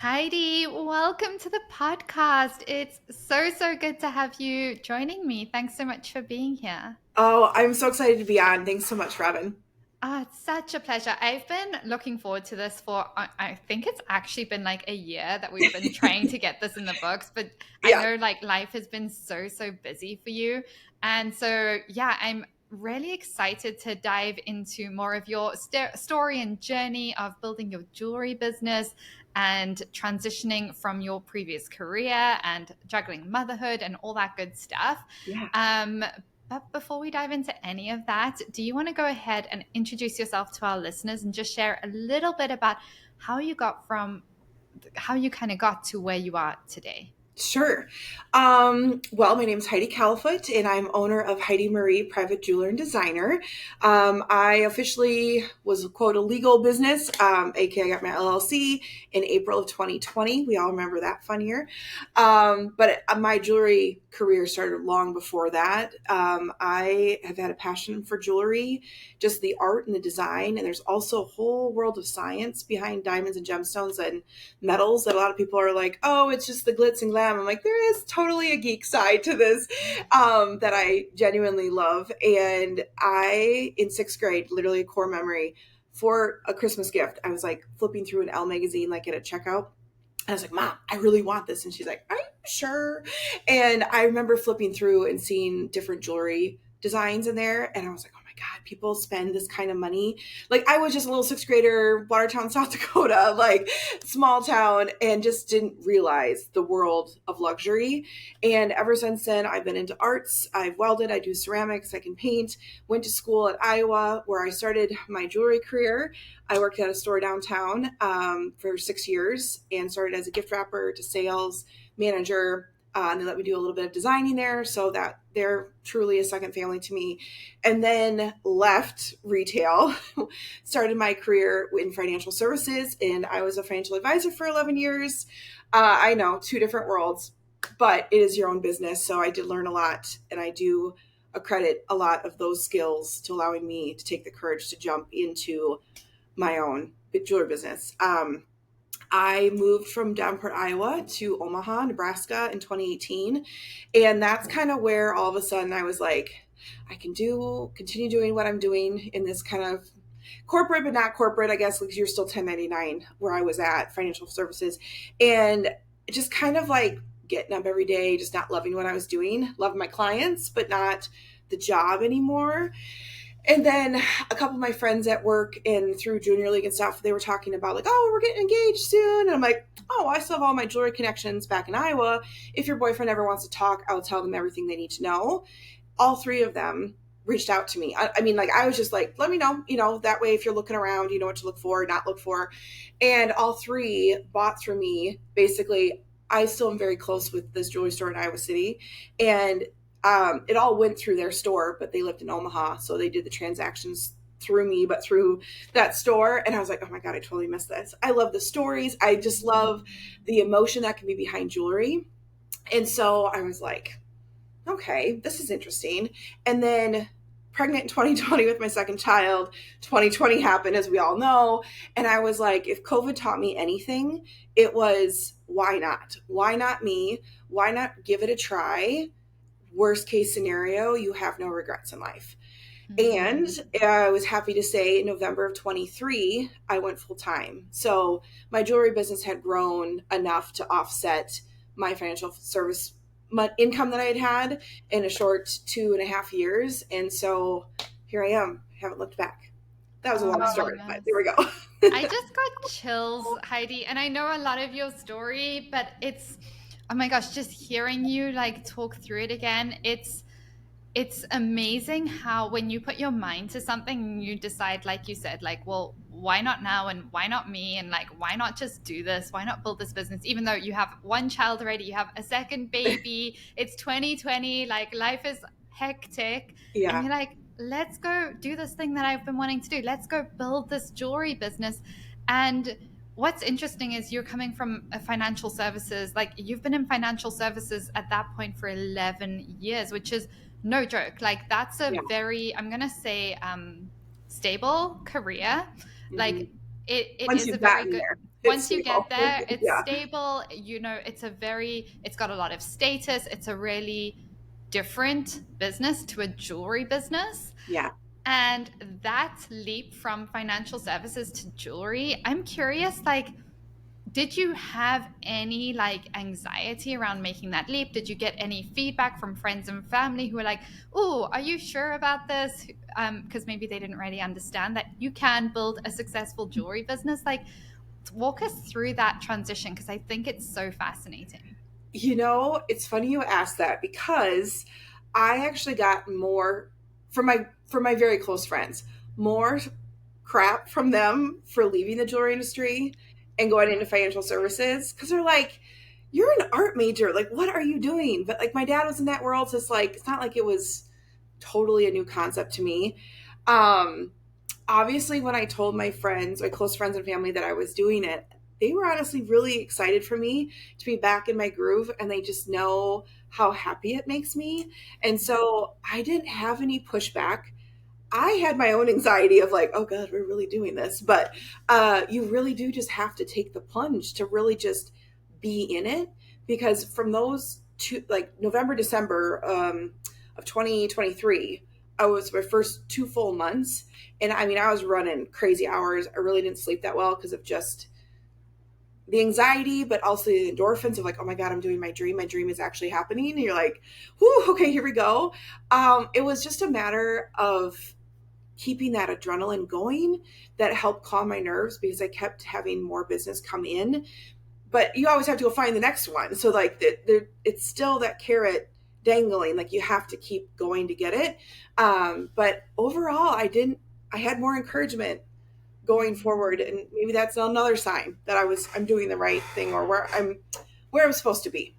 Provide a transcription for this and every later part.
Heidi, welcome to the podcast. It's so good to have you joining me. Thanks so much for being here. Oh, I'm so excited to be on. Thanks so much, Robin. It's such a pleasure. I've been looking forward to this for, I think it's actually been like a year that we've been trying to get this in the books, but I Yeah. know like life has been so busy for you. And so, yeah, I'm really excited to dive into more of your story and journey of building your jewelry business and transitioning from your previous career and juggling motherhood and all that good stuff. Yeah. Um, but before we dive into any of that, do you want to go ahead and introduce yourself to our listeners and just share a little bit about how you kind of got to where you are today? Sure. Well, my name is Heidi Califoot, and I'm owner of Heidi Marie Private Jeweler and Designer. I officially was, quote, a legal business, aka I got my LLC in April of 2020. We all remember that fun year. But my jewelry career started long before that. I have had a passion for jewelry, just the art and the design, and there's also a whole world of science behind diamonds and gemstones and metals that a lot of people are like, oh, it's just the glitz and glam. I'm like, there is totally a geek side to this that I genuinely love. And in sixth grade, literally a core memory for a Christmas gift, I was like flipping through an Elle magazine, like at a checkout. And I was like, Mom, I really want this. And she's like, are you sure? And I remember flipping through and seeing different jewelry designs in there. And I was like, oh my God, people spend this kind of money. Like I was just a little sixth grader, Watertown, South Dakota, like small town, and just didn't realize the world of luxury. And ever since then, I've been into arts. I've welded, I do ceramics, I can paint, went to school at Iowa where I started my jewelry career. I worked at a store downtown for 6 years and started as a gift wrapper to sales manager. And they let me do a little bit of designing there, so that they're truly a second family to me. And then left retail, started my career in financial services, and I was a financial advisor for 11 years. I know, two different worlds, but it is your own business. So I did learn a lot, and I do accredit a lot of those skills to allowing me to take the courage to jump into my own jewelry business. I moved from Davenport, Iowa to Omaha, Nebraska in 2018. And that's kind of where all of a sudden I was like, I can continue doing what I'm doing in this kind of corporate, but not corporate, I guess, because you're still 1099 where I was at financial services. And just kind of like getting up every day, just not loving what I was doing, loving my clients, but not the job anymore. And then a couple of my friends at work and through junior league and stuff, they were talking about like, oh, we're getting engaged soon. And I'm like, oh, I still have all my jewelry connections back in Iowa. If your boyfriend ever wants to talk, I'll tell them everything they need to know. All three of them reached out to me. I mean, like, I was just like, let me know, that way if you're looking around, you know what to look for, not look for. And all three bought through me. Basically, I still am very close with this jewelry store in Iowa City. And it all went through their store, but they lived in Omaha. So they did the transactions through me, but through that store. And I was like, oh my God, I totally missed this. I love the stories. I just love the emotion that can be behind jewelry. And so I was like, okay, this is interesting. And then pregnant in 2020 with my second child, 2020 happened, as we all know. And I was like, if COVID taught me anything, it was why not? Why not me? Why not give it a try? Worst case scenario, you have no regrets in life. And I was happy to say in November of 23, I went full time. So my jewelry business had grown enough to offset my financial service income that I had in a short 2.5 years. And so here I am. I haven't looked back. That was a Oh long my story, but goodness. there we go. I just got chills, Heidi, and I know a lot of your story, but it's oh my gosh, just hearing you like talk through it again, it's amazing how when you put your mind to something and you decide, like you said, like, well, why not now and why not me? And like, why not just do this? Why not build this business? Even though you have one child already, you have a second baby, it's 2020, like life is hectic. And Yeah. you're like, let's go do this thing that I've been wanting to do. Let's go build this jewelry business. And what's interesting is you're coming from a financial services, like you've been in financial services at that point for 11 years, which is no joke. Like that's a Yeah. very, I'm gonna say, stable career. Hmm. Like it Once is a you've very gotten good. there. It's once you get stable. there, it's Yeah. stable. It's got a lot of status. It's a really different business to a jewelry business. Yeah. And that leap from financial services to jewelry, I'm curious, like, did you have any like anxiety around making that leap? Did you get any feedback from friends and family who were like, "Oh, are you sure about this?" Because maybe they didn't really understand that you can build a successful jewelry business. Like, walk us through that transition because I think it's so fascinating. It's funny you asked that because I actually got more from my very close friends, more crap from them for leaving the jewelry industry and going into financial services because they're like, "You're an art major. Like, what are you doing?" But like, my dad was in that world, so it's like it's not like it was totally a new concept to me. Um, Obviously, when I told my friends, my close friends and family that I was doing it, they were honestly really excited for me to be back in my groove, and they just know how happy it makes me. And so I didn't have any pushback. I had my own anxiety of like, oh God, we're really doing this. But you really do just have to take the plunge to really just be in it. Because from those two, like November, December of 2023, I was my first 2 full months. And I mean, I was running crazy hours. I really didn't sleep that well because of just the anxiety, but also the endorphins of like, oh my God, I'm doing my dream. My dream is actually happening. And you're like, whoo, okay, here we go. It was just a matter of keeping that adrenaline going that helped calm my nerves because I kept having more business come in. But you always have to go find the next one. So like it's still that carrot dangling. Like you have to keep going to get it. But overall, I had more encouragement going forward, and maybe that's another sign that I'm doing the right thing or where I'm supposed to be.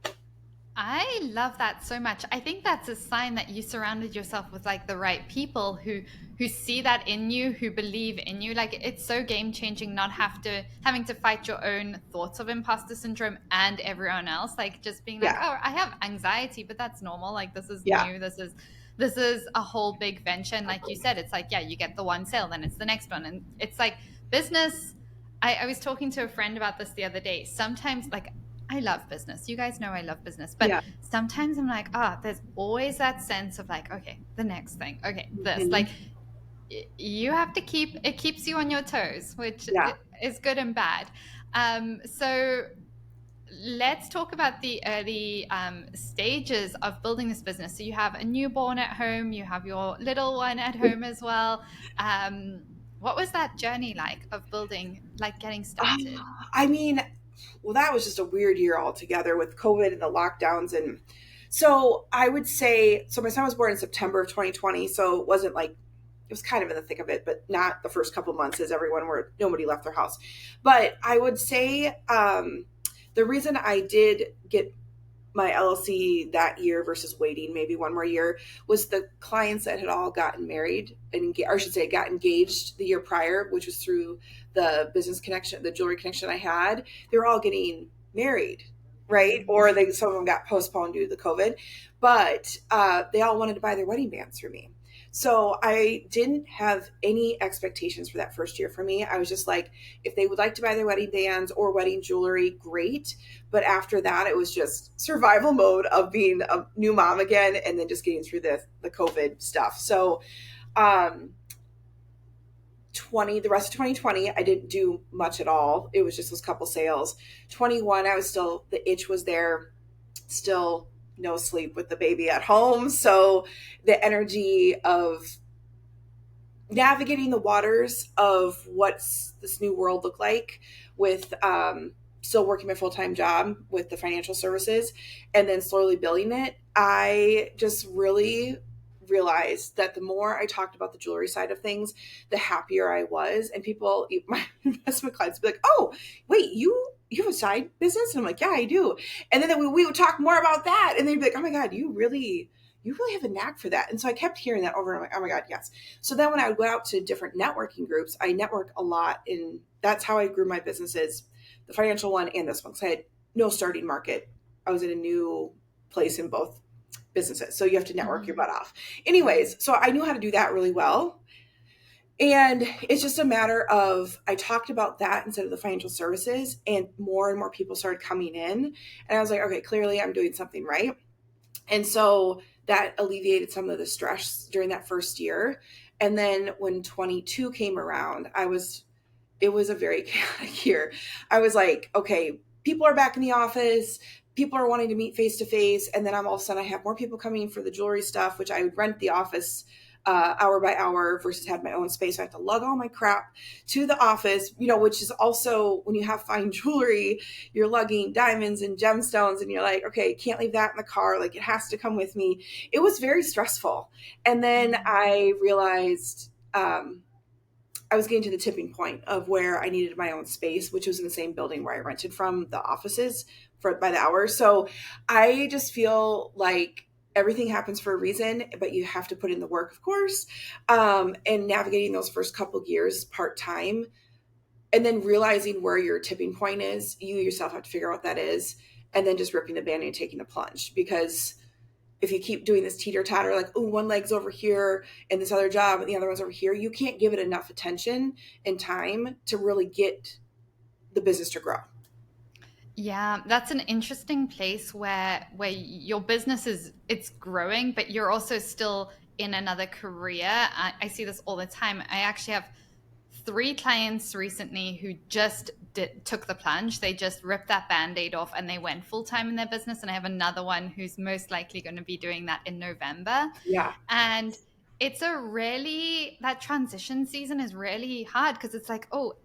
I love that so much. I think that's a sign that you surrounded yourself with like the right people who see that in you, who believe in you. Like it's so game changing not having to fight your own thoughts of imposter syndrome and everyone else. Like just being like, Yeah. "Oh, I have anxiety, but that's normal. Like this is Yeah. new. This is a whole big venture." And like you said, it's like, yeah, you get the one sale, then it's the next one. And it's like business. I was talking to a friend about this the other day. Sometimes like I love business. You guys know I love business. But Yeah. sometimes I'm like, there's always that sense of like, okay, the next thing. Okay, this. Mhm. Like you have to it keeps you on your toes, which Yeah. is good and bad. So let's talk about the early stages of building this business. So you have a newborn at home, you have your little one at home as well. What was that journey like of building, like getting started? I mean, well, that was just a weird year altogether with COVID and the lockdowns. And so I would say, so my son was born in September of 2020. So it wasn't like, it was kind of in the thick of it, but not the first couple months as nobody left their house. But I would say the reason I did get my LLC that year versus waiting maybe one more year was the clients that had all gotten married and or I should say got engaged the year prior, which was through the business connection, the jewelry connection I had. They were all getting married, right? Or some of them got postponed due to the COVID, but they all wanted to buy their wedding bands for me. So I didn't have any expectations for that first year for me. I was just like, if they would like to buy their wedding bands or wedding jewelry, great. But after that, it was just survival mode of being a new mom again and then just getting through the COVID stuff. So um, the rest of 2020, I didn't do much at all. It was just those couple sales. 21, the itch was there, still no sleep with the baby at home. So the energy of navigating the waters of what's this new world look like with still working my full-time job with the financial services and then slowly building it, I just really realized that the more I talked about the jewelry side of things, the happier I was. And people, my investment clients would be like, oh, wait, you have a side business? And I'm like, yeah, I do. And then we would talk more about that. And they'd be like, oh my God, you really have a knack for that. And so I kept hearing that over and I'm like, oh my God, yes. So then when I would go out to different networking groups, I network a lot, and that's how I grew my businesses, the financial one and this one. So I had no starting market. I was in a new place in both businesses. So you have to network your Mhm. butt off. Anyways, so I knew how to do that really well. And it's just a matter of, I talked about that instead of the financial services, and more people started coming in. And I was like, okay, clearly I'm doing something right. And so that alleviated some of the stress during that first year. And then when 22 came around, it was a very chaotic year. I was like, okay, people are back in the office. People are wanting to meet face to face. And then all of a sudden I have more people coming for the jewelry stuff, which I would rent the office hour by hour versus had my own space. I have to lug all my crap to the office, which is also, when you have fine jewelry, you're lugging diamonds and gemstones, and you're like, okay, can't leave that in the car. Like, it has to come with me. It was very stressful. And then I realized, I was getting to the tipping point of where I needed my own space, which was in the same building where I rented from the offices by the hour. So I just feel like everything happens for a reason, but you have to put in the work, of course. And navigating those first couple years part-time, and then realizing where your tipping point is, you yourself have to figure out what that is, and then just ripping the band-aid and taking the plunge. Because if you keep doing this teeter-totter, like, oh, one leg's over here and this other job and the other one's over here, you can't give it enough attention and time to really get the business to grow. Yeah, that's an interesting place where your business it's growing, but you're also still in another career. I see this all the time. I actually have 3 clients recently who just took the plunge. They just ripped that band-aid off and they went full-time in their business. And I have another one who's most likely going to be doing that in November. Yeah. And it's that transition season is really hard, because it's like, oh,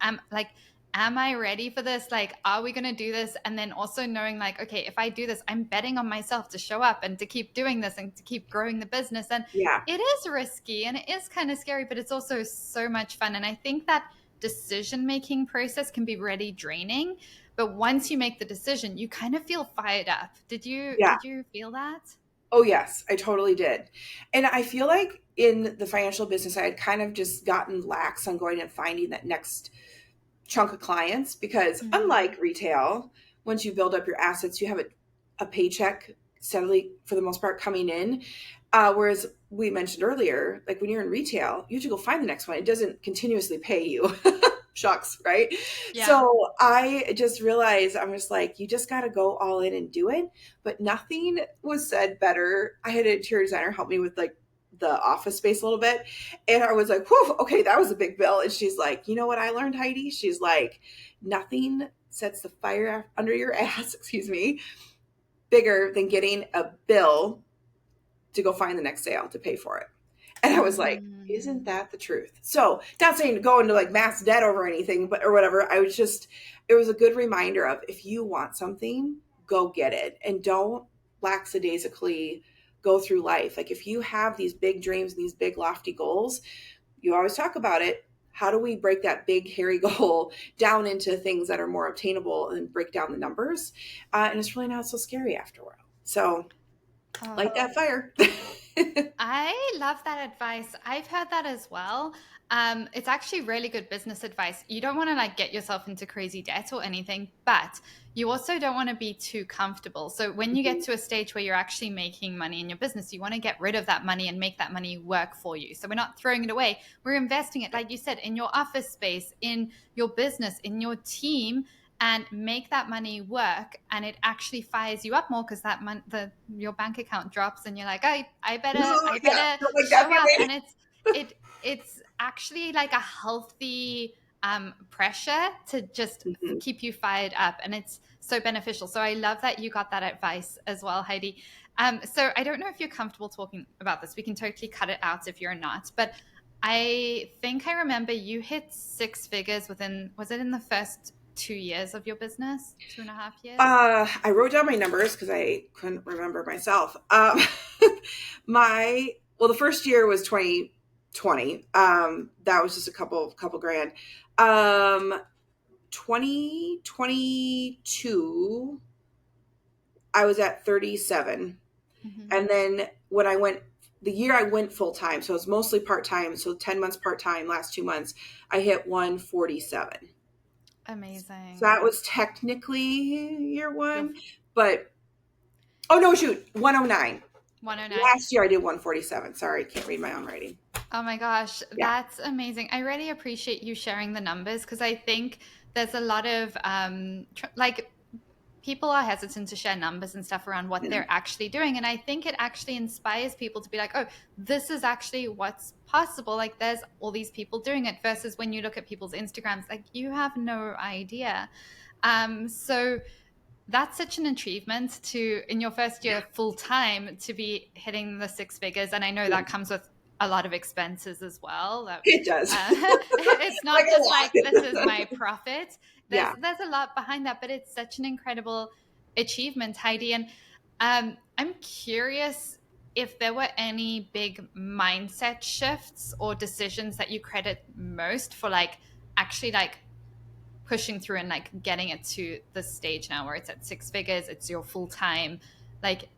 am I ready for this? Like, are we going to do this? And then also knowing, like, okay, if I do this, I'm betting on myself to show up and to keep doing this and to keep growing the business. And it is risky and it is kind of scary, but it's also so much fun. And I think that decision-making process can be really draining, but once you make the decision, you kind of feel fired up. Did you feel that? Oh, yes, I totally did. And I feel like in the financial business, I had kind of just gotten lax on going and finding that next chunk of clients, because unlike retail, once you build up your assets, you have a paycheck steadily, for the most part, coming in. Whereas we mentioned earlier, like, when you're in retail, you have to go find the next one. It doesn't continuously pay you. Shucks, right? Yeah. So I just realized, I'm just like, you just got to go all in and do it. But nothing was said better. I had an interior designer help me with, like, the office space a little bit. And I was like, whew, okay, that was a big bill. And she's like, you know what I learned, Heidi? She's like, nothing sets the fire under your ass, excuse me, bigger than getting a bill to go find the next sale to pay for it. And I was like, isn't that the truth? So, not saying to go into, like, mass debt over anything, but, or whatever. It was a good reminder of, if you want something, go get it. And don't lackadaisically go through life. Like, if you have these big dreams and these big lofty goals, you always talk about it. How do we break that big hairy goal down into things that are more obtainable and break down the numbers? And it's really not so scary after a while. So light that fire. I love that advice. I've heard that as well. It's actually really good business advice. You don't want to, like, get yourself into crazy debt or anything, but you also don't want to be too comfortable. So when you get to a stage where you're actually making money in your business, you want to get rid of that money and make that money work for you. So we're not throwing it away. We're investing it, like you said, in your office space, in your business, in your team, and make that money work. And it actually fires you up more, because your bank account drops and you're like, I better show up. And it's actually like a healthy pressure to just keep you fired up, and it's so beneficial. So I love that you got that advice as well, Heidi. So I don't know if you're comfortable talking about this. We can totally cut it out if you're not, but I think I remember you hit 6 figures was it in the first 2 years of your business? 2.5 years? I wrote down my numbers because I couldn't remember myself. The first year was 2020. That was just a couple grand. 2022, I was at 37. And then the year I went full time, so it was mostly part time. So 10 months part time, last 2 months, I hit 147. Amazing. So that was technically year 1, but 109. 109. Last year I did 147. Sorry, can't read my own writing. Oh my gosh, Yeah. that's amazing. I really appreciate you sharing the numbers because I think there's a lot of like people are hesitant to share numbers and stuff around what Yeah. they're actually doing. And I think it actually inspires people to be like, oh, this is actually what's possible. Like there's all these people doing it versus when you look at people's Instagrams, like you have no idea. So that's such an achievement to in your first year full time to be hitting the six figures, and I know Yeah. that comes with a lot of expenses as well. That It does. it's Like not a just like this is lot. my profit. There's Yeah. there's a lot behind that, but it's such an incredible achievement, Heidi. And I'm curious if there were any big mindset shifts or decisions that you credit most for like actually like pushing through and like getting it to the stage now where it's at six figures, it's your full time. Like,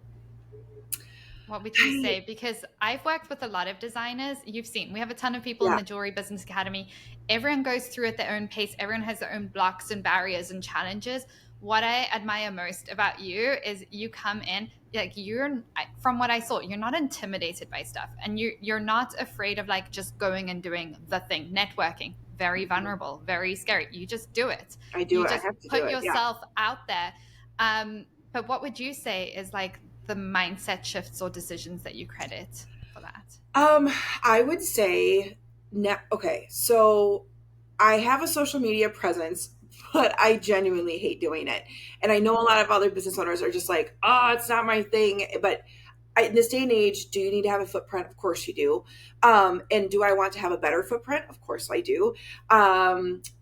what would you I, say? Because I've worked with a lot of designers. You've seen, we have a ton of people in yeah. the Jewelry Business Academy. Everyone goes through at their own pace, everyone has their own blocks and barriers and challenges. What I admire most about you is you come in like you're from what I saw, you're not intimidated by stuff and you're not afraid of like just going and doing the thing. Networking, very vulnerable, very scary. You just do it. I do You it. I just have to do put it. Yeah. yourself out there. But what would you say is like the mindset shifts or decisions that you credit for that? Um, I would say, okay, so I have a social media presence, but I genuinely hate doing it. And I know a lot of other business owners are just like, oh, it's not my thing. But in this day and age, do you need to have a footprint? Of course you do. And do I want to have a better footprint? Of course I do.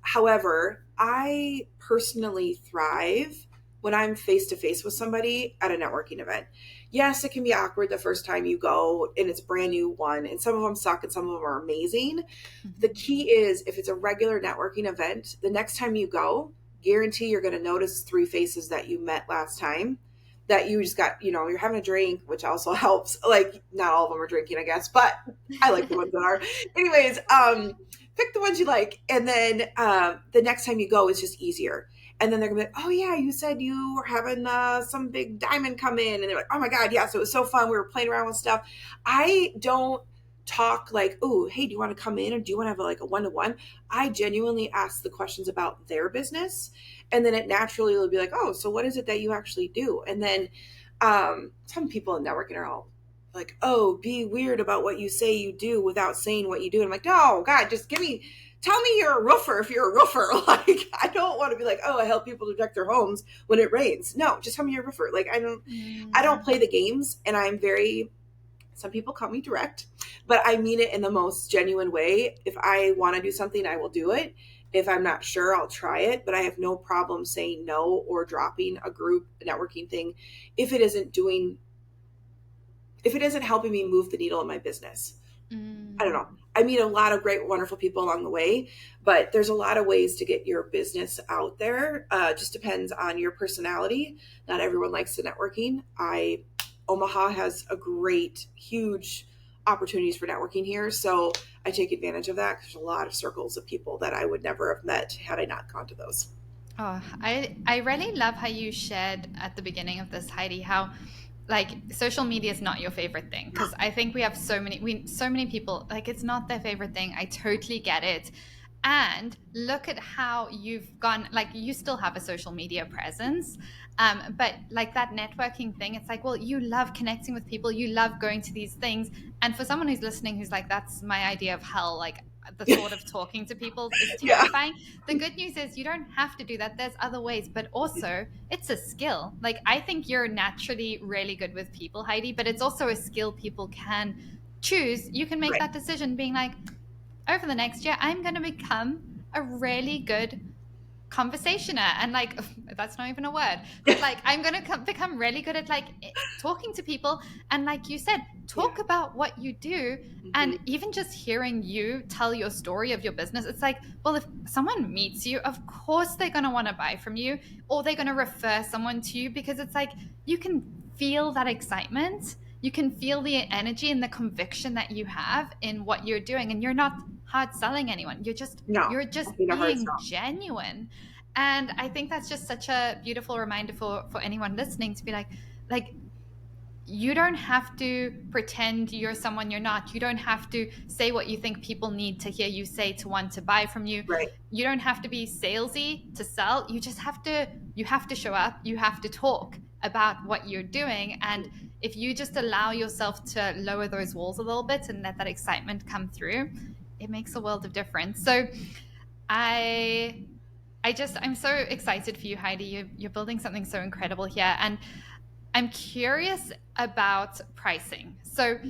However, I personally thrive when I'm face to face with somebody at a networking event. Yes, it can be awkward the first time you go and it's a brand new one, and some of them suck and some of them are amazing. The Mm-hmm. key is if it's a regular networking event, the next time you go, guarantee you're going to notice three faces that you met last time that you just got, you're having a drink, which also helps. Like, not all of them are drinking, I guess, but I like the ones that are. Anyways, pick the ones you like. And then the next time you go, it's just easier. And then they're gonna be like, oh yeah, you said you were having some big diamond come in, and they're like, oh my god, yeah, so it was so fun. We were playing around with stuff. I don't talk like, oh, hey, do you want to come in, or do you want to have like a one-to-one? I genuinely ask the questions about their business, and then it naturally will be like, oh, so what is it that you actually do? And then some people in networking are all like, oh, be weird about what you say you do without saying what you do. And I'm like, no, God, just tell me you're a roofer if you're a roofer. Like, I don't want to be like, oh, I help people protect their homes when it rains. No, just tell me you're a roofer. Like, I don't Mm. play the games, and I'm very, some people call me direct, but I mean it in the most genuine way. If I want to do something, I will do it. If I'm not sure, I'll try it, but I have no problem saying no or dropping a group networking thing if it isn't doing, if it isn't helping me move the needle in my business. I don't know. Mm. I meet a lot of great, wonderful people along the way, but there's a lot of ways to get your business out there. Just depends on your personality. Not everyone likes the networking. Omaha has a great, huge opportunities for networking here, so I take advantage of that because there's a lot of circles of people that I would never have met had I not gone to those. Oh, I really love how you shared at the beginning of this, Heidi, how like social media is not your favorite thing because I think we have so many people like it's not their favorite thing. I totally get it. And look at how you've gone, like you still have a social media presence. But like that networking thing, it's like, well, you love connecting with people, you love going to these things. And for someone who's listening who's like, that's my idea of hell, like the thought of talking to people is Yeah, terrifying. The good news is you don't have to do that. There's other ways, but also it's a skill. Like I think you're naturally really good with people, Heidi, but it's also a skill people can choose. You can make right. that decision being like, over the next year, I'm going to become a really good conversationer. And like, that's not even a word, but like, I'm going to become really good at like talking to people. And like you said, Yeah. talk about what you do. Hmm. And even just hearing you tell your story of your business, it's like, well, if someone meets you, of course they're going to want to buy from you or they're going to refer someone to you because it's like you can feel that excitement. You can feel the energy and the conviction that you have in what you're doing. And you're not hard selling anyone. No, You're just I'll be the hard being sell. genuine. And I think that's just such a beautiful reminder for anyone listening to be like you don't have to pretend you're someone you're not. You don't have to say what you think people need to hear you say to want to buy from you. Right. You don't have to be salesy to sell. You have to show up. You have to talk about what you're doing. And if you just allow yourself to lower those walls a little bit and let that excitement come through, it makes a world of difference. So I I'm so excited for you, Heidi. You're building something so incredible here. And I'm curious about pricing. So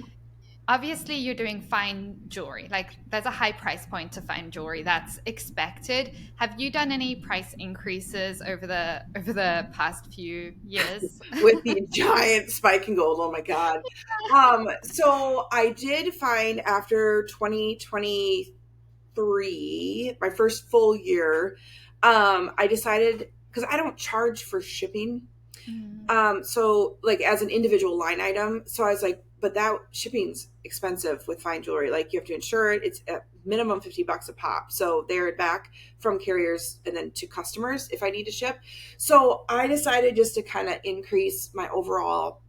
obviously you're doing fine jewelry. Like there's a high price point to fine jewelry. That's expected. Have you done any price increases over the past few years? With the giant spike in gold. Oh my God. So I did find after 2023, my first full year, I decided because I don't charge for shipping. So like as an individual line item. So I was like, but that shipping's expensive with fine jewelry. Like you have to insure it. It's at minimum $50 a pop. So there and back from carriers and then to customers if I need to ship. So I decided just to kind of increase my overall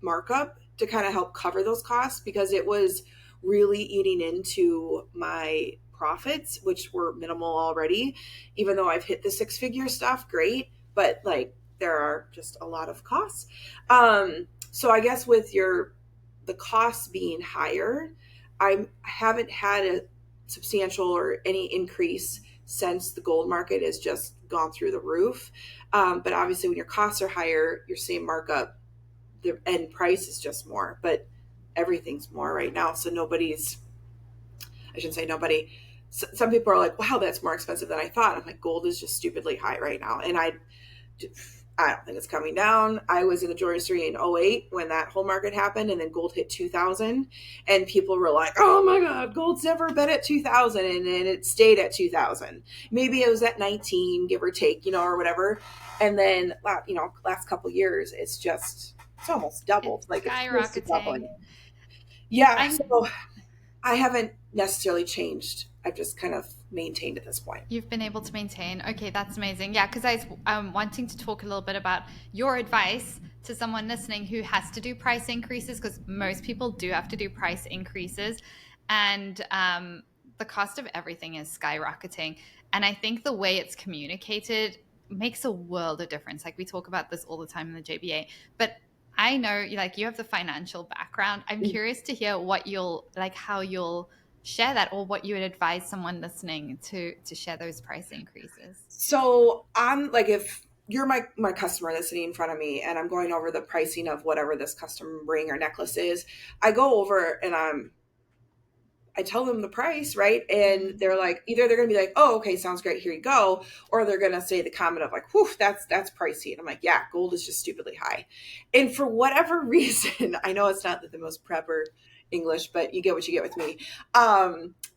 markup to kind of help cover those costs because it was really eating into my profits, which were minimal already. Even though I've hit the six-figure stuff, great, but like there are just a lot of costs. So I guess with the costs being higher, I haven't had a substantial or any increase since the gold market has just gone through the roof. But obviously, when your costs are higher, your same markup, the end price is just more. But everything's more right now, so I shouldn't say nobody. Some people are like, "Wow, that's more expensive than I thought." I'm like, "Gold is just stupidly high right now," and I don't think it's coming down. I was in the jewelry industry in '08 when that whole market happened, and then gold hit 2000, and people were like, "Oh my God, gold's never been at 2000," and then it stayed at 2000. Maybe it was at 19, give or take, or whatever. And then, last couple years, it's almost doubled. It's Like it's close to skyrocketing. doubling. Yeah, I'm so I haven't necessarily changed. I've just kind of maintained at this point. You've been able to maintain. Okay, that's amazing. Yeah, because I'm wanting to talk a little bit about your advice to someone listening who has to do price increases, because most people do have to do price increases, and the cost of everything is skyrocketing. And I think the way it's communicated makes a world of difference. Like we talk about this all the time in the JBA, but I know like you have the financial background. I'm curious to hear what you'll like, how you'll share that, or what you would advise someone listening to share those price increases. So I'm like, if you're my customer that's sitting in front of me and I'm going over the pricing of whatever this custom ring or necklace is, I go over and I tell them the price, right? And they're like, either they're gonna be like, "Oh, okay, sounds great, here you go," or they're gonna say the comment of like, "Whew, that's pricey." And I'm like, "Yeah, gold is just stupidly high." And for whatever reason, I know it's not the most proper English, but you get what you get with me.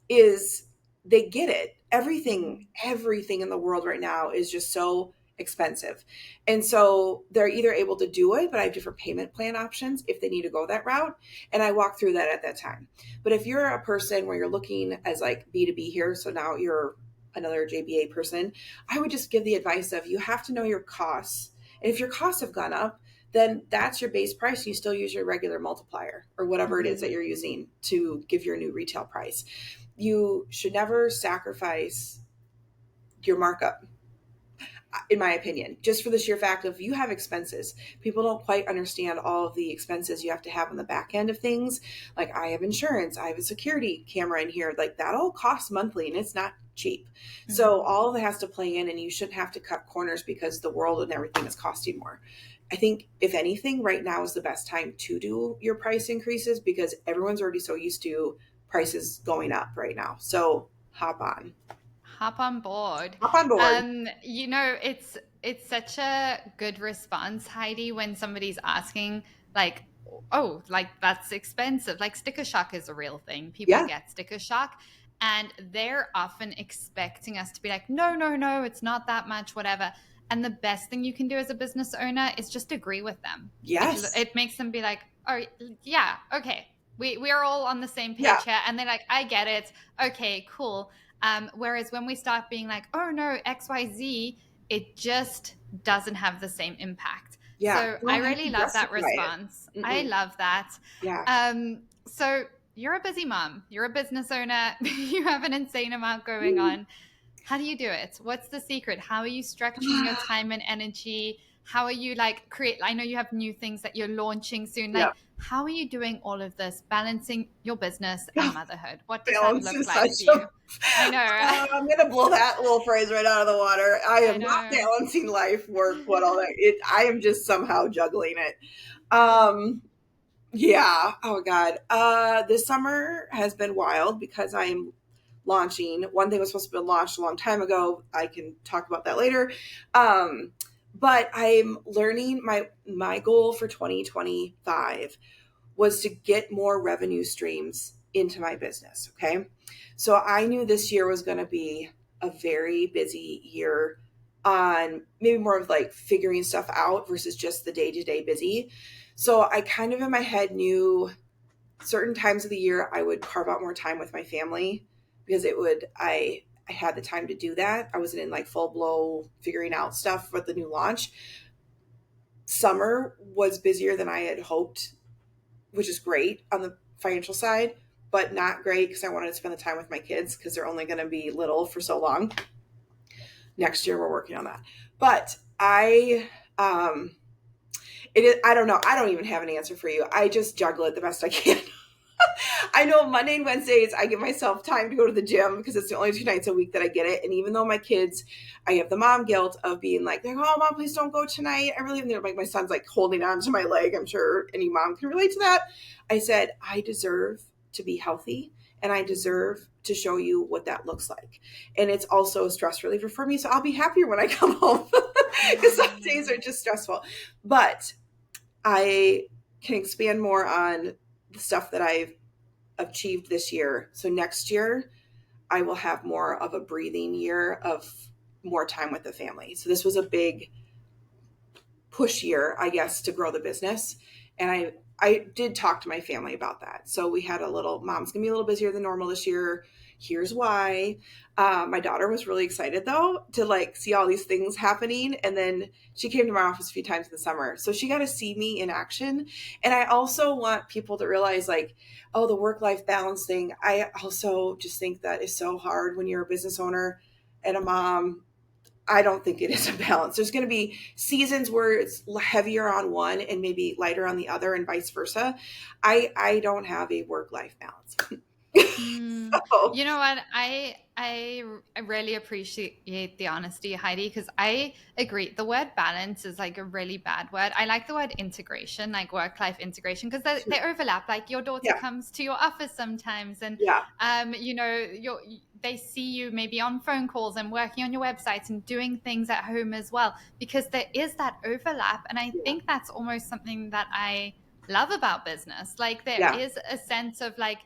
Is they get it. Everything in the world right now is just so expensive. And so they're either able to do it, but I have different payment plan options if they need to go that route. And I walk through that at that time. But if you're a person where you're looking as like B2B here, so now you're another JBA person, I would just give the advice of you have to know your costs. And if your costs have gone up, then that's your base price. You still use your regular multiplier or whatever it is that you're using to give your new retail price. You should never sacrifice your markup, in my opinion, just for the sheer fact of you have expenses. People don't quite understand all of the expenses you have to have on the back end of things. Like I have insurance, I have a security camera in here, like that all costs monthly and it's not cheap. So all of it has to play in, and you shouldn't have to cut corners because the world and everything is costing more. I think if anything, right now is the best time to do your price increases because everyone's already so used to prices going up right now. So hop on. Hop on board. Hop on board. It's such a good response, Heidi, when somebody's asking like, oh, like that's expensive. Like sticker shock is a real thing. People Yeah. get sticker shock, and they're often expecting us to be like, no, no, no, it's not that much, whatever. And the best thing you can do as a business owner is just agree with them. Yes. It makes them be like, oh yeah, okay. We are all on the same Yeah. page here. And they're like, I get it. Okay, cool. Whereas when we start being like, oh no, XYZ, it just doesn't have the same impact. Yeah. So I Don't have to really love that justify it. response. I Mm-mm. love that. Yeah. So you're a busy mom, you're a business owner, you have an insane amount going on. How do you do it? What's the secret? How are you structuring your time and energy? How are you like create? I know you have new things that you're launching soon. Yeah. Like, how are you doing all of this, balancing your business and motherhood? What does that Balance look is like such for a. you? I know. I'm gonna blow that little phrase right out of the water. I I am not know. balancing life, work, what all that. I am just somehow juggling it. Um, yeah. Oh God. This summer has been wild because I am launching. One thing was supposed to be launched a long time ago. I can talk about that later. Um, but I'm learning my goal for 2025 was to get more revenue streams into my business. Okay. So I knew this year was going to be a very busy year on maybe more of like figuring stuff out versus just the day to day busy. So I kind of in my head knew certain times of the year I would carve out more time with my family because I had the time to do that. I wasn't in like full blow figuring out stuff for the new launch. Summer was busier than I had hoped, which is great on the financial side, but not great because I wanted to spend the time with my kids because they're only going to be little for so long. Next year, we're working on that. But it is, I don't know. I don't even have an answer for you. I just juggle it the best I can. I know Monday and Wednesdays, I give myself time to go to the gym because it's the only 2 nights a week that I get it. And even though my kids, I have the mom guilt of being like, oh, mom, please don't go tonight. I really, like my son's like holding on to my leg. I'm sure any mom can relate to that. I said, I deserve to be healthy and I deserve to show you what that looks like. And it's also a stress reliever for me. So I'll be happier when I come home because some days are just stressful. But I can expand more on the stuff that I've achieved this year. So next year, I will have more of a breathing year of more time with the family. So this was a big push year, I guess, to grow the business. And I did talk to my family about that. So we had a little, mom's gonna be a little busier than normal this year. Here's why. My daughter was really excited though to like see all these things happening. And then she came to my office a few times in the summer. So she got to see me in action. And I also want people to realize like, oh, the work-life balance thing. I also just think that is so hard when you're a business owner and a mom. I don't think it is a balance. There's going to be seasons where it's heavier on one and maybe lighter on the other and vice versa. I don't have a work-life balance. So, You know what? I really appreciate the honesty, Heidi, because I agree. The word balance is like a really bad word. I like the word integration, like work-life integration, because they overlap. Like your daughter yeah, comes to your office sometimes, and yeah, you know, they see you maybe on phone calls and working on your website and doing things at home as well, because there is that overlap, and I yeah, think that's almost something that I love about business. Like there yeah. is a sense of like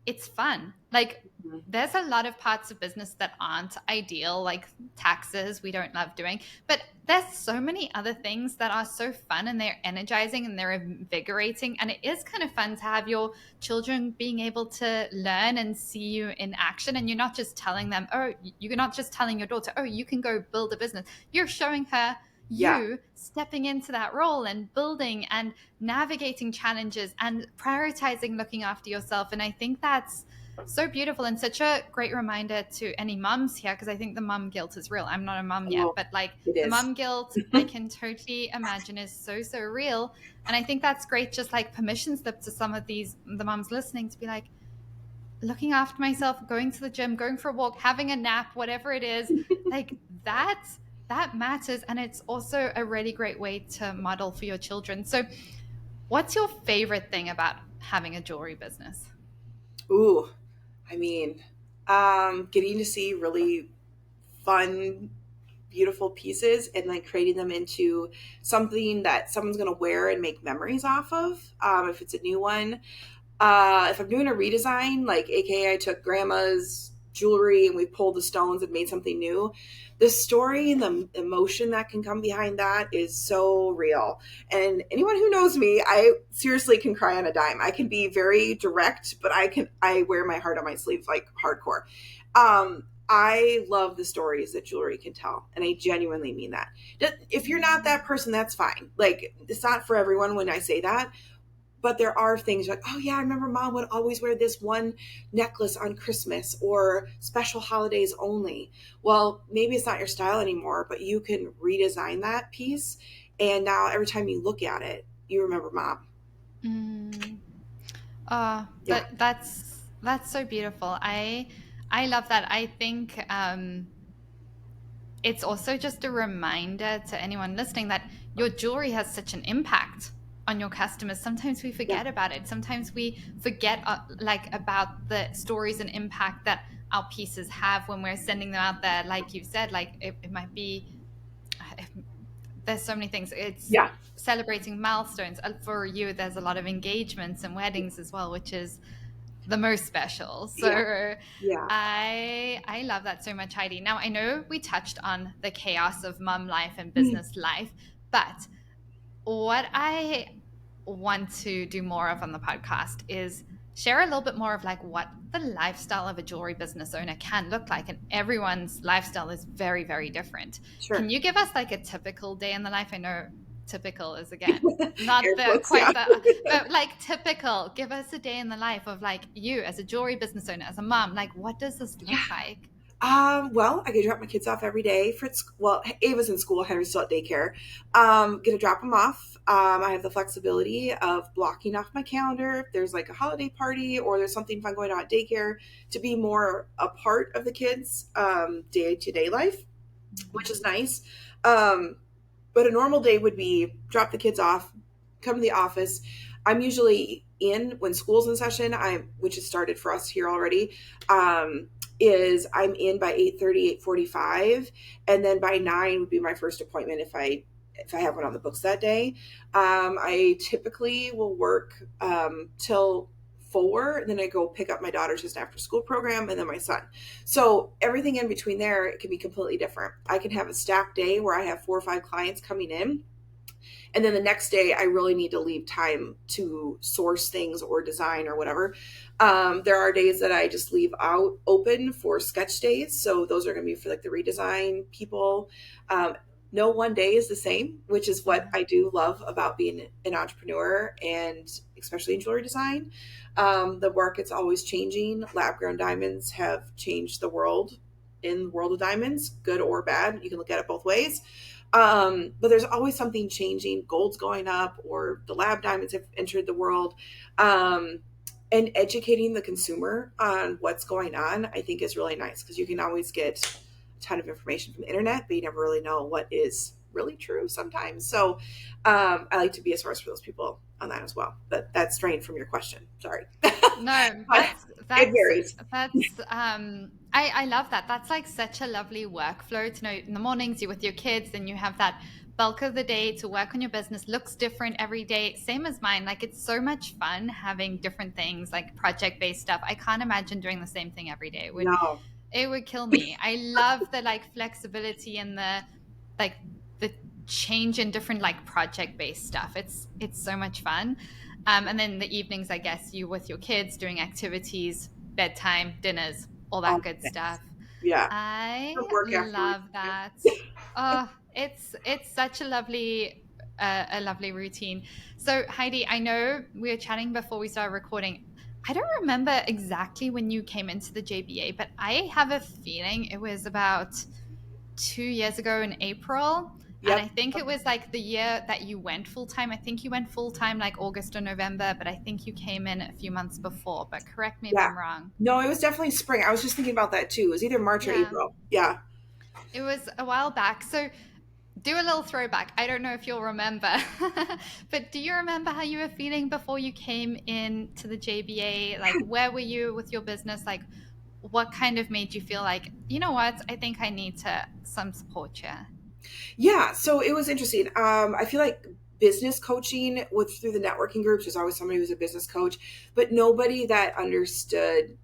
it's fun. Like Mhm. there's a lot of parts of business that aren't ideal, like taxes, we don't love doing. But there's so many other things that are so fun and they're energizing and they're invigorating. And it is kind of fun to have your children being able to learn and see you in action. And you're not just telling them, oh, you're not just telling your daughter, oh, you can go build a business. You're showing her Yeah. you stepping into that role and building and navigating challenges and prioritizing looking after yourself. And I think that's so beautiful and such a great reminder to any mums here, because I think the mum guilt is real. I'm not a mum yet, Oh, but like it the is. mum guilt, I can totally imagine is so, so real. And I think that's great, just like permission slip to some of the mums listening to be like, looking after myself, going to the gym, going for a walk, having a nap, whatever it is, like that matters. And it's also a really great way to model for your children. So what's your favorite thing about having a jewelry business? Ooh, I mean, getting to see really fun, beautiful pieces and like creating them into something that someone's going to wear and make memories off of. If it's a new one, if I'm doing a redesign, like AKA I took grandma's jewelry and we pulled the stones and made something new, the story and the emotion that can come behind that is so real. And anyone who knows me, I seriously can cry on a dime. I can be very direct, but I wear my heart on my sleeve like hardcore. I love the stories that jewelry can tell, and I genuinely mean that. If you're not that person, that's fine. Like, it's not for everyone when I say that, but there are things like, oh yeah, I remember mom would always wear this one necklace on Christmas or special holidays only. Well, maybe it's not your style anymore, but you can redesign that piece, and now every time you look at it, you remember mom. Mm. Yeah. That's so beautiful. I love that. I think it's also just a reminder to anyone listening that your jewelry has such an impact on your customers. Sometimes we Yeah. forget about it. Sometimes we forget like about the stories and impact that our pieces have when we're sending them out there. Like you said, like it might be, there's so many things. It's Yeah. celebrating milestones. For you, there's a lot of engagements and weddings as well, which is the most special. Yeah. So Yeah. I love that so much, Heidi. Now I know we touched on the chaos of mom life and Mhm. business life, but what I want to do more of on the podcast is share a little bit more of like what the lifestyle of a jewelry business owner can look like. And everyone's lifestyle is very, very different. Sure. Can you give us like a typical day in the life? I know typical is again not Air the quotes, quite yeah. the, but like typical, give us a day in the life of like you as a jewelry business owner, as a mom. Like, what does this look Yeah. like? Well, I get to drop my kids off every day for well, Ava's in school, Henry's still at daycare. Get to drop them off. I have the flexibility of blocking off my calendar if there's like a holiday party or there's something fun going on at daycare to be more a part of the kids' day-to-day life, which is nice. Um, but a normal day would be drop the kids off, come to the office. I'm usually in when school's in session, which has started for us here already. Is I'm in by 8:30, 8:45, and then by 9 would be my first appointment if I have one on the books that day. I typically will work till 4, and then I go pick up my daughter's just after school program and then my son. So everything in between there, it can be completely different. I can have a stacked day where I have 4 or 5 clients coming in, and then the next day I really need to leave time to source things or design or whatever. There are days that I just leave out open for sketch days, so those are going to be for like the redesign people. No one day is the same, which is what I do love about being an entrepreneur, and especially in jewelry design. The market's always changing. Lab grown diamonds have changed the world, in the world of diamonds, good or bad. You can look at it both ways. But there's always something changing. Gold's going up, or the lab diamonds have entered the world. And educating the consumer on what's going on, I think, is really nice, because you can always get a ton of information from the internet, but you never really know what is really true sometimes. So I like to be a source for those people on that as well. But that's straying from your question. Sorry. No, But it varies. that's I love that. That's like such a lovely workflow to know in the mornings you're with your kids, then you have that bulk of the day to work on your business. Looks different every day. Same as mine. Like, it's so much fun having different things, like project-based stuff. I can't imagine doing the same thing every day. No. It would kill me. I love the like flexibility and like the change in different like project-based stuff. It's so much fun. And then the evenings, I guess, you with your kids doing activities, bedtime, dinners, all All that the good things. stuff. Yeah. I Or work afterwards. love that. Oh, it's such a lovely routine. So Heidi, I know we were chatting before we started recording. I don't remember exactly when you came into the JBA, but I have a feeling it was about 2 years ago in April. And I Yep. think it was like the year that you went full time. I think you went full time like August or November, but I think you came in a few months before. But correct me if Yeah. I'm wrong. No, it was definitely spring. I was just thinking about that too. It was either March or Yeah, April. Yeah. it was a while back. So do a little throwback. I don't know if you'll remember, but do you remember how you were feeling before you came in to the JBA? Like, where were you with your business? Like, what kind of made you feel like, you know what, I think I need some support here? Yeah. So it was interesting. I feel like business coaching with through the networking groups, there's always somebody who's a business coach, but nobody that understood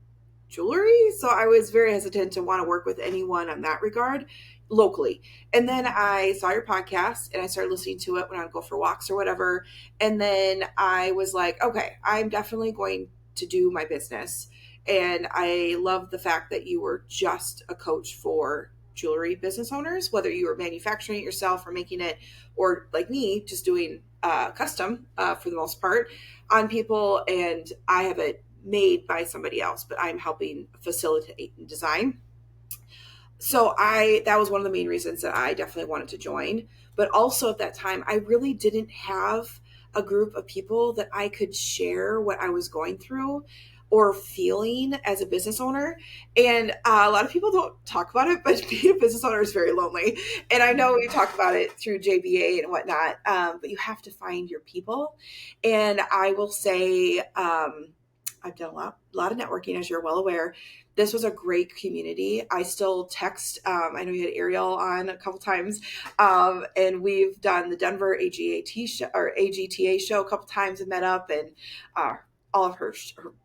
jewelry. So I was very hesitant to want to work with anyone on that regard locally. And then I saw your podcast and I started listening to it when I would go for walks or whatever. And then I was like, okay, I'm definitely going to do my business. And I love the fact that you were just a coach for jewelry business owners, whether you were manufacturing it yourself or making it, or like me, just doing custom for the most part on people. And I have it made by somebody else, but I'm helping facilitate and design. So that was one of the main reasons that I definitely wanted to join. But also at that time, I really didn't have a group of people that I could share what I was going through or feeling as a business owner. And a lot of people don't talk about it, but being a business owner is very lonely. And I know we talk about it through JBA and whatnot, but you have to find your people. And I will say, I've done a lot of networking, as you're well aware. This was a great community. I still text. I know you had Ariel on a couple times, and we've done the Denver AGAT show, or AGTA show a couple times and met up, and all of her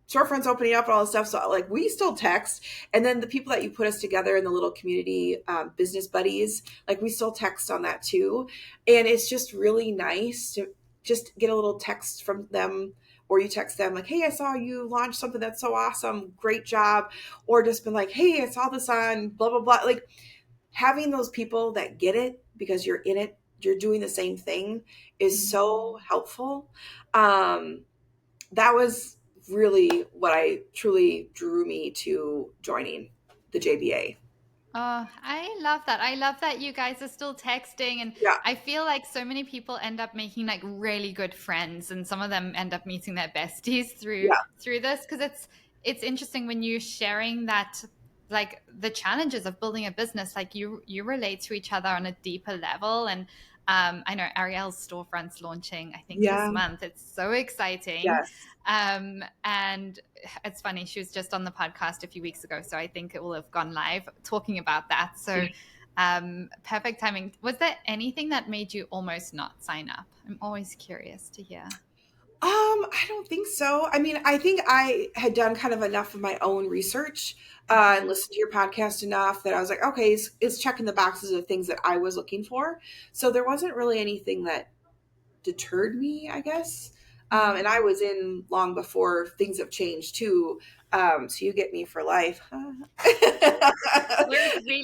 storefronts opening up and all this stuff. So like we still text, and then the people that you put us together in the little community business buddies, like we still text on that too. And it's just really nice to just get a little text from them, or you text them like, hey, I saw you launch something that's so awesome. Great job. Or just been like, hey, I saw this on blah, blah, blah. Like having those people that get it because you're in it, you're doing the same thing is so helpful. That was really what I truly drew me to joining the JBA. Oh, I love that. I love that you guys are still texting, and Yeah. I feel like so many people end up making like really good friends, and some of them end up meeting their besties Yeah. through this, because it's interesting when you're sharing that, like the challenges of building a business, like you relate to each other on a deeper level. And I know Ariel's storefront's launching, I think, this Yeah. month. It's so exciting. Yes. And it's funny, she was just on the podcast a few weeks ago, so I think it will have gone live talking about that. So perfect timing. Was there anything that made you almost not sign up? I'm always curious to hear. I don't think so. I mean, I think I had done kind of enough of my own research and listened to your podcast enough that I was like, okay, it's checking the boxes of things that I was looking for. So there wasn't really anything that deterred me, I guess. And I was in long before things have changed too. So you get me for life. We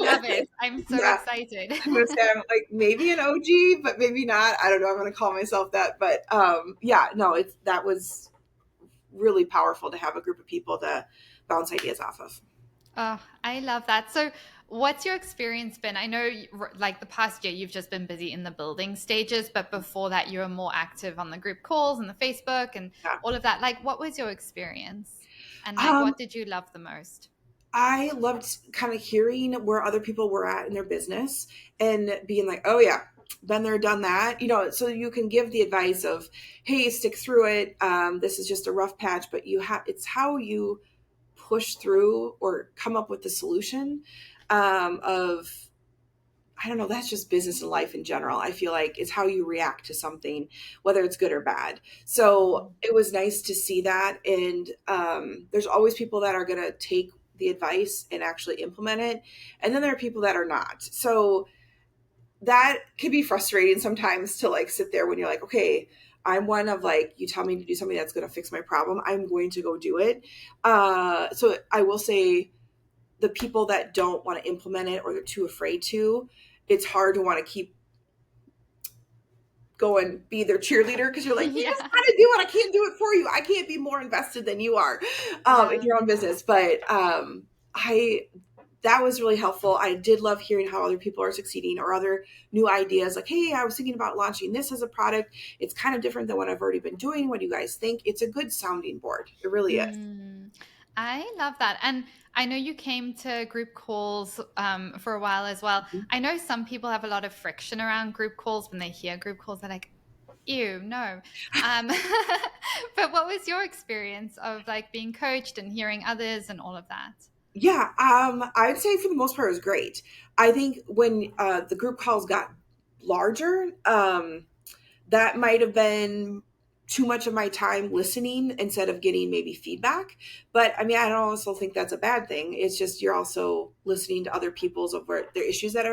love it. I'm so Yeah. excited. I'm gonna say I'm like maybe an OG, but maybe not. I don't know. I'm gonna call myself that. But yeah, no, that was really powerful to have a group of people to bounce ideas off of. Oh, I love that. So, what's your experience been? I know, like the past year, you've just been busy in the building stages, but before that, you were more active on the group calls and the Facebook and Yeah. all of that. Like, what was your experience? And like, Um, what did you love the most? I loved kind of hearing where other people were at in their business and being like, oh yeah, been there, done that, so you can give the advice of, hey, stick through it. This is just a rough patch, but it's how you push through or come up with the solution of, I don't know, that's just business and life in general. I feel like it's how you react to something, whether it's good or bad. So it was nice to see that. And there's always people that are going to take the advice and actually implement it. And then there are people that are not. So that can be frustrating sometimes to like sit there when you're like, okay, I'm one of like, you tell me to do something that's going to fix my problem, I'm going to go do it. So I will say the people that don't want to implement it or they're too afraid to, it's hard to want to keep going, be their cheerleader, because you're like, you just got to do it. I can't do it for you. I can't be more invested than you are in your own business. But that was really helpful. I did love hearing how other people are succeeding or other new ideas. Like, hey, I was thinking about launching this as a product. It's kind of different than what I've already been doing. What do you guys think? It's a good sounding board. It really is. I love that. And I know you came to group calls for a while as well. I know some people have a lot of friction around group calls. When they hear group calls, they're like, ew, no. But what was your experience of like being coached and hearing others and all of that? Yeah, I'd say for the most part it was great. I think when the group calls got larger, that might have been too much of my time listening instead of getting maybe feedback. But I mean, I don't also think that's a bad thing. It's just you're also listening to other people's of where their issues that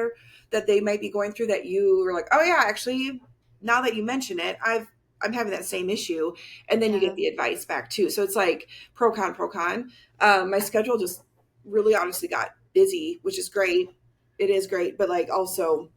they might be going through that you are like, oh yeah, actually, now that you mention it, I've I'm having that same issue. And then you Yeah. get the advice back too. So it's like pro con, pro con. My schedule just really honestly got busy, which is great. It is great. But like also,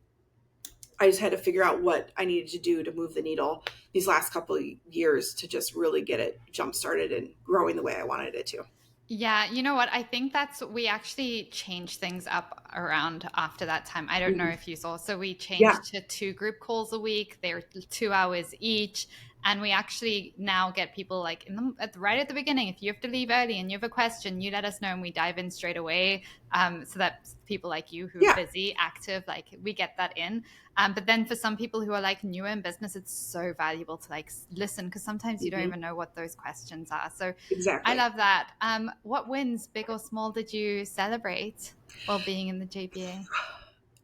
I just had to figure out what I needed to do to move the needle these last couple of years to just really get it jump started and growing the way I wanted it to. Yeah, you know what? I think we actually changed things up around after that time. I don't know Mhm. if you saw. So we Yeah. changed to 2 group calls a week. They're 2 hours each. And we actually now get people like right at the beginning. If you have to leave early and you have a question, you let us know and we dive in straight away. So that people like you who are Yeah. busy, active, like we get that in. But then for some people who are like newer in business, it's so valuable to like listen because sometimes you don't Hmm. even know what those questions are. So I Exactly. love that. What wins, big or small, did you celebrate while being in the JBA?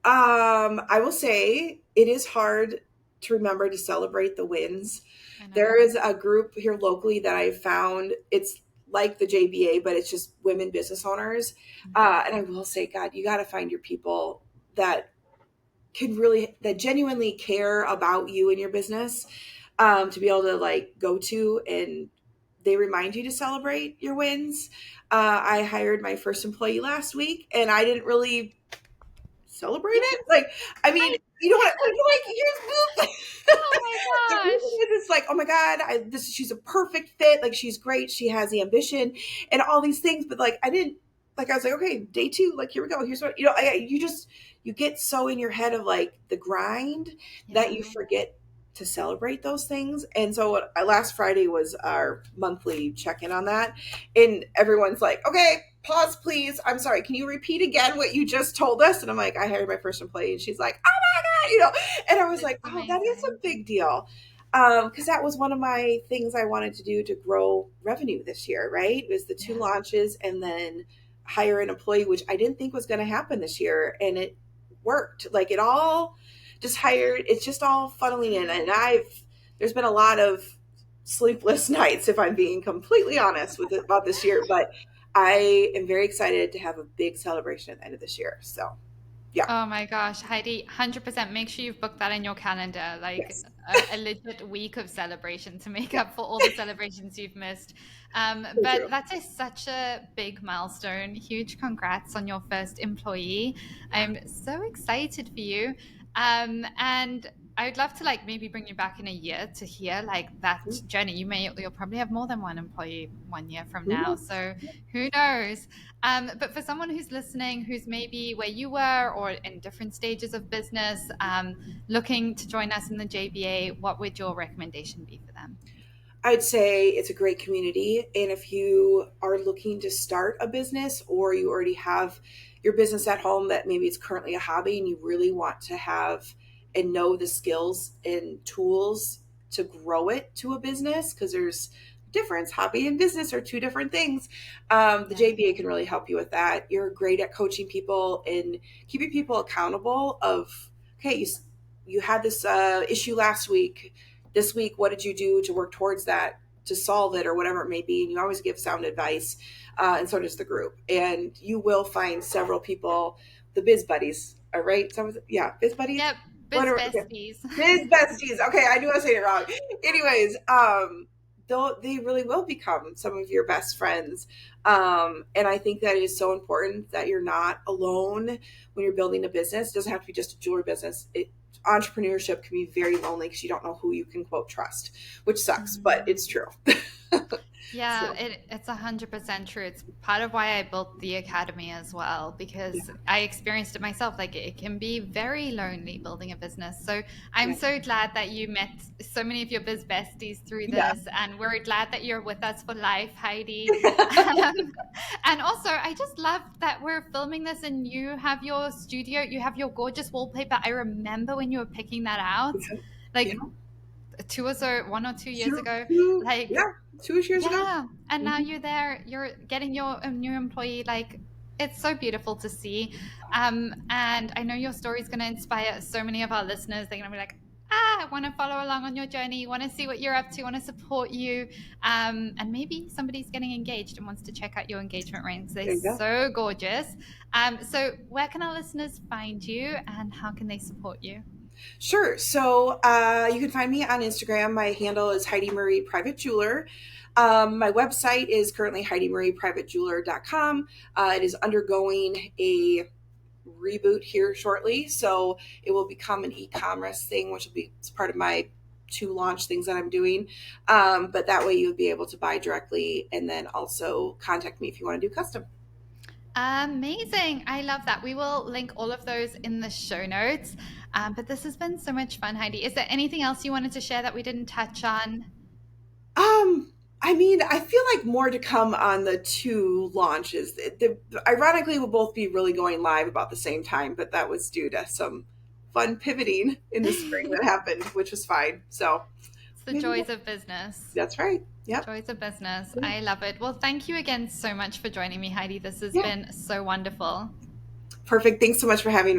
I will say it is hard to remember to celebrate the wins. I know. There is a group here locally that I found. It's like the JBA, but it's just women business owners. And I will say, God, you got to find your people that that genuinely care about you and your business, to be able to like go to, and they remind you to celebrate your wins. I hired my first employee last week, and I didn't really celebrate You it. Like, I mean, I, you know what? Like, oh my the reason gosh. is it's like, oh my god, she's a perfect fit. Like, she's great. She has the ambition and all these things. But like, I didn't like. I was like, okay, day two. Like, here we go. Here's what you get so in your head of like the grind that you Yeah. forget to celebrate those things. And so last Friday was our monthly check-in on that, and everyone's like, okay, pause please, I'm sorry, can you repeat again what you just told us? And I'm like, I hired my first employee, and she's like, oh my god, and I was It's like, oh, that is a amazing. big deal. Because that was one of my things I wanted to do to grow revenue this year, right? It was the two Yeah. launches and then hire an employee, which I didn't think was going to happen this year. And it worked. Like, it all just hired, it's just all funneling in. And there's been a lot of sleepless nights, if I'm being completely honest about this year, but I am very excited to have a big celebration at the end of this year. So, yeah, Oh my gosh, Heidi, 100% make sure you've booked that in your calendar, like yes, a legit week of celebration to make up for all the celebrations you've missed. so But true. that's such a big milestone. Huge congrats on your first employee. Yeah. I'm so excited for you. And I would love to like maybe bring you back in a year to hear like that journey. You'll probably have more than one employee 1 year from Who now. knows? So who knows? But for someone who's listening, who's maybe where you were or in different stages of business, looking to join us in the JBA, what would your recommendation be for them? I'd say it's a great community. And if you are looking to start a business, or you already have your business at home that maybe it's currently a hobby and you really want to have and know the skills and tools to grow it to a business, because there's difference. Hobby and business are two different things. The Yeah. JBA can really help you with that. You're great at coaching people and keeping people accountable of, okay, you had this issue last week. This week, what did you do to work towards that, to solve it, or whatever it may be? And you always give sound advice, and so does the group. And you will find several people, the biz buddies, all right? Yeah, biz buddies. Yep. What Biz are okay? besties. Biz besties. Okay, I knew I was saying it wrong. Anyways, they really will become some of your best friends. And I think that is so important that you're not alone when you're building a business. It doesn't have to be just a jewelry business. Entrepreneurship can be very lonely because you don't know who you can quote trust, which sucks, but Mhm. it's true. Yeah, So, it's 100% true. It's part of why I built the academy as well, yeah, because I experienced it myself. Like it can be very lonely building a business. So I'm yeah, so glad that you met so many of your biz besties through yeah. this, and we're glad that you're with us for life, Heidi. And also, I just love that we're filming this, and you have your studio, you have your gorgeous wallpaper. I remember when you were picking that out, Yeah, like 1 or 2 years ago, like yeah, 2 years ago. yeah, and now Mhm. you're there, you're getting your a new employee. Like it's so beautiful to see. And I know your story is going to inspire so many of our listeners. They're going to be like, I want to follow along on your journey, want to see what you're up to, want to support you. And maybe somebody's getting engaged and wants to check out your engagement rings. They're There you go. so gorgeous. So where can our listeners find you and how can they support you? Sure. So you can find me on Instagram. My handle is Heidi Marie Private Jeweler. My website is currently HeidiMariePrivateJeweler.com. It is undergoing a reboot here shortly, so it will become an e-commerce thing, which will be part of my two launch things that I'm doing. But that way you'll be able to buy directly and then also contact me if you want to do custom. Amazing. I love that. We will link all of those in the show notes. But this has been so much fun, Heidi. Is there anything else you wanted to share that we didn't touch on? I mean, I feel like more to come on the two launches. Ironically, we'll both be really going live about the same time, but that was due to some fun pivoting in the spring that happened, which was fine. So It's the maybe joys of business. that's right. Yep. Joys of business. I love it. Well, thank you again so much for joining me, Heidi. This has Yeah. been so wonderful. Perfect. Thanks so much for having me.